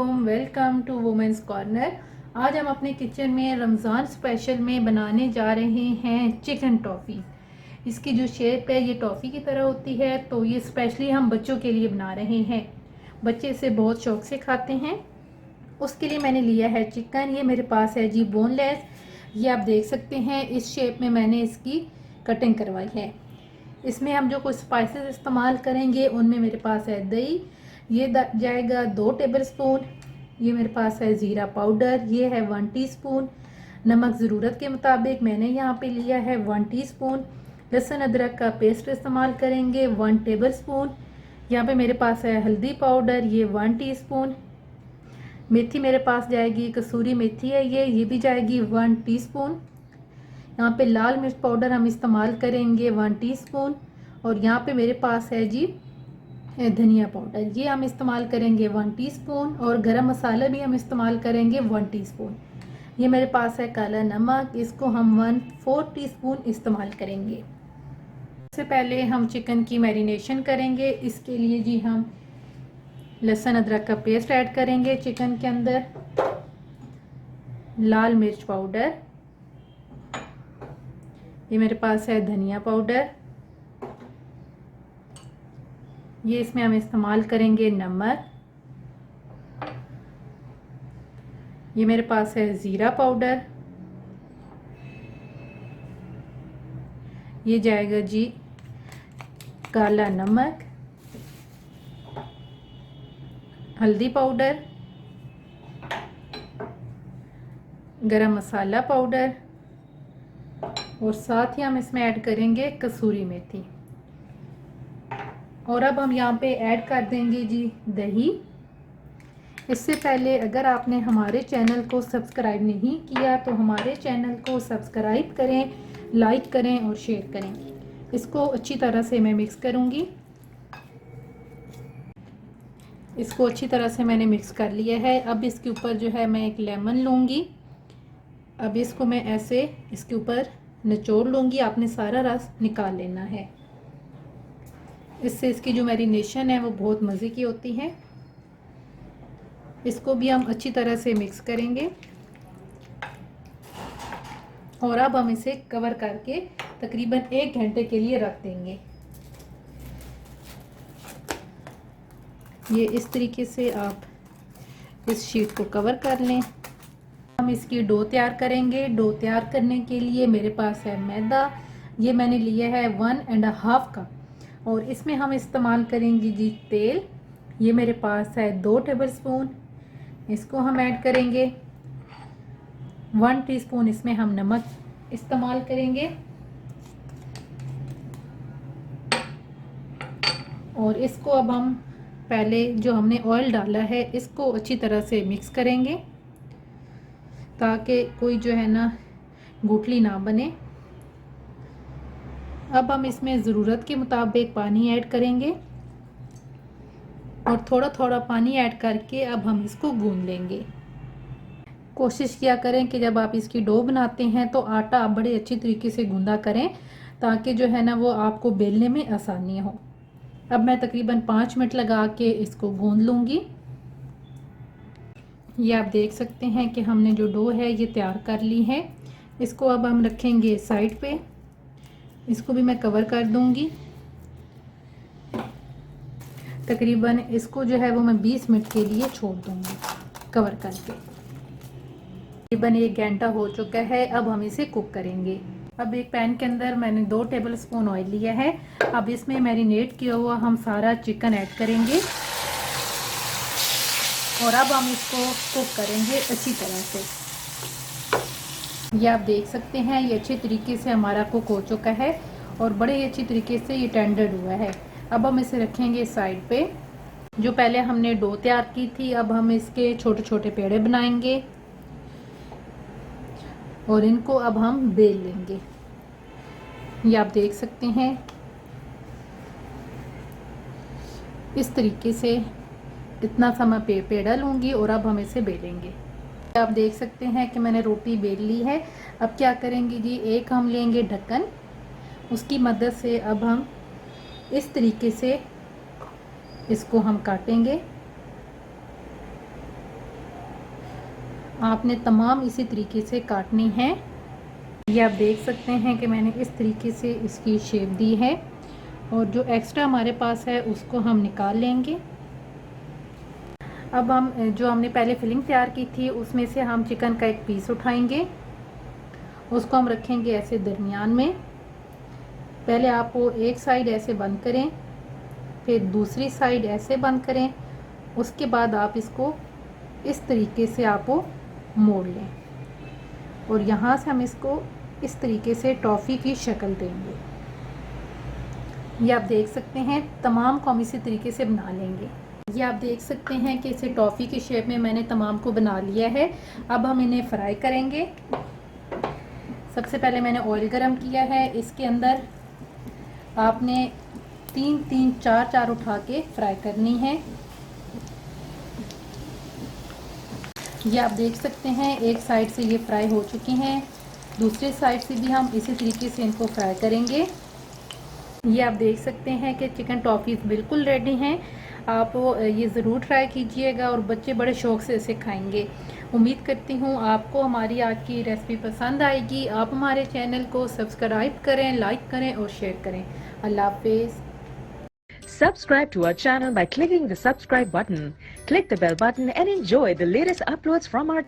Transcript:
अस्सलामुअलैकुम, welcome to women's corner. आज हम अपने किचन में रमज़ान स्पेशल में बनाने जा रहे हैं चिकन टॉफ़ी। इसकी जो शेप है ये टॉफ़ी की तरह होती है, तो ये स्पेशली हम बच्चों के लिए बना रहे हैं। बच्चे इसे बहुत शौक से खाते हैं। उसके लिए मैंने लिया है चिकन। ये मेरे पास है जी बोनलेस। ये आप देख सकते हैं इस शेप में मैंने इसकी कटिंग करवाई है। इसमें हम जो कुछ स्पाइसेस इस्तेमाल करेंगे उनमें मेरे पास है दही, ये जाएगा 2 टेबलस्पून। ये मेरे पास है ज़ीरा पाउडर, ये है 1 टीस्पून। नमक ज़रूरत के मुताबिक मैंने यहाँ पे लिया है 1 टीस्पून। लहसुन अदरक का पेस्ट इस्तेमाल करेंगे 1 टेबलस्पून। यहाँ पे मेरे पास है हल्दी पाउडर, ये 1 टीस्पून। मेथी मेरे पास जाएगी, कसूरी मेथी है ये भी जाएगी 1 टीस्पून। यहाँ पे लाल मिर्च पाउडर हम इस्तेमाल करेंगे 1 टीस्पून। और यहाँ पे मेरे पास है जी धनिया पाउडर, ये हम इस्तेमाल करेंगे 1 टीस्पून। और गरम मसाला भी हम इस्तेमाल करेंगे 1 टीस्पून। ये मेरे पास है काला नमक, इसको हम 1/4 टीस्पून इस्तेमाल करेंगे। सबसे पहले हम चिकन की मैरिनेशन करेंगे। इसके लिए जी हम लहसुन अदरक का पेस्ट ऐड करेंगे चिकन के अंदर। लाल मिर्च पाउडर, ये मेरे पास है धनिया पाउडर, ये इसमें हम इस्तेमाल करेंगे नमक। ये मेरे पास है ज़ीरा पाउडर, ये जाएगा जी काला नमक। हल्दी पाउडर, गरम मसाला पाउडर, और साथ ही हम इसमें ऐड करेंगे कसूरी मेथी। और अब हम यहाँ पे ऐड कर देंगे जी दही। इससे पहले अगर आपने हमारे चैनल को सब्सक्राइब नहीं किया तो हमारे चैनल को सब्सक्राइब करें, लाइक करें और शेयर करें। इसको अच्छी तरह से मैं मिक्स करूँगी। इसको अच्छी तरह से मैंने मिक्स कर लिया है। अब इसके ऊपर जो है मैं एक लेमन लूँगी। अब इसको मैं ऐसे इसके ऊपर निचोड़ लूँगी। आपने सारा रस निकाल लेना है। इससे इसकी जो मैरिनेशन है वो बहुत मज़े की होती है। इसको भी हम अच्छी तरह से मिक्स करेंगे। और अब हम इसे कवर करके तकरीबन 1 घंटे के लिए रख देंगे। ये इस तरीके से आप इस शीट को कवर कर लें। हम इसकी डो तैयार करेंगे। डो तैयार करने के लिए मेरे पास है मैदा, ये मैंने लिया है 1.5 कप। और इसमें हम इस्तेमाल करेंगे जी तेल, ये मेरे पास है 2 टेबलस्पून। इसको हम ऐड करेंगे। 1 टीस्पून इसमें हम नमक इस्तेमाल करेंगे। और इसको अब हम पहले जो हमने ऑयल डाला है इसको अच्छी तरह से मिक्स करेंगे ताकि कोई जो है ना गुठली ना बने। अब हम इसमें ज़रूरत के मुताबिक पानी ऐड करेंगे और थोड़ा थोड़ा पानी ऐड करके अब हम इसको गूंद लेंगे। कोशिश किया करें कि जब आप इसकी डो बनाते हैं तो आटा आप बड़े अच्छी तरीके से गूंदा करें ताकि जो है ना वो आपको बेलने में आसानी हो। अब मैं तकरीबन 5 मिनट लगा के इसको गूंद लूँगी। ये आप देख सकते हैं कि हमने जो डो है ये तैयार कर ली है। इसको अब हम रखेंगे साइड पे। इसको भी मैं कवर कर दूँगी। तकरीबन इसको जो है वो मैं 20 मिनट के लिए छोड़ दूँगी कवर करके। तकरीबन 1 घंटा हो चुका है। अब हम इसे कुक करेंगे। अब एक पैन के अंदर मैंने 2 टेबलस्पून ऑयल लिया है। अब इसमें मैरिनेट किया हुआ हम सारा चिकन ऐड करेंगे और अब हम इसको कुक करेंगे अच्छी तरह से। ये आप देख सकते हैं ये अच्छे तरीके से हमारा कुक हो चुका है और बड़े ही अच्छी तरीके से ये टेंडर्ड हुआ है। अब हम इसे रखेंगे साइड पे। जो पहले हमने डो तैयार की थी अब हम इसके छोटे छोटे पेड़े बनाएंगे और इनको अब हम बेल लेंगे। ये आप देख सकते हैं इस तरीके से इतना सा मैं पेड़ा लूँगी और अब हम इसे बेलेंगे। आप देख सकते हैं कि मैंने रोटी बेल ली है। अब क्या करेंगे जी, एक हम लेंगे ढक्कन, उसकी मदद से अब हम इस तरीके से इसको हम काटेंगे। आपने तमाम इसी तरीके से काटनी है। ये आप देख सकते हैं कि मैंने इस तरीके से इसकी शेप दी है और जो एक्स्ट्रा हमारे पास है उसको हम निकाल लेंगे। अब हम जो हमने पहले फिलिंग तैयार की थी उसमें से हम चिकन का एक पीस उठाएंगे, उसको हम रखेंगे ऐसे दरमियान में। पहले आप वो एक साइड ऐसे बंद करें, फिर दूसरी साइड ऐसे बंद करें, उसके बाद आप इसको इस तरीके से आप वो मोड़ लें और यहाँ से हम इसको इस तरीके से टॉफ़ी की शक्ल देंगे। ये आप देख सकते हैं तमाम को हम इसी तरीके से बना लेंगे। ये आप देख सकते हैं कि इसे टॉफ़ी की शेप में मैंने तमाम को बना लिया है। अब हम इन्हें फ्राई करेंगे। सबसे पहले मैंने ऑयल गरम किया है, इसके अंदर आपने 3-3 4-4 उठा के फ्राई करनी है। ये आप देख सकते हैं एक साइड से ये फ्राई हो चुकी हैं, दूसरी साइड से भी हम इसी तरीके से इनको फ्राई करेंगे। ये आप देख सकते हैं कि चिकन टॉफ़ीज़ बिल्कुल रेडी हैं। आप ये ज़रूर ट्राई कीजिएगा और बच्चे बड़े शौक़ से इसे खाएंगे। उम्मीद करती हूँ आपको हमारी आज की रेसिपी पसंद आएगी। आप हमारे चैनल को सब्सक्राइब करें, लाइक करें और शेयर करें। अल्लाह हाफ़िज़। Subscribe to our channel by clicking the subscribe button. Click the bell button and enjoy the latest uploads from our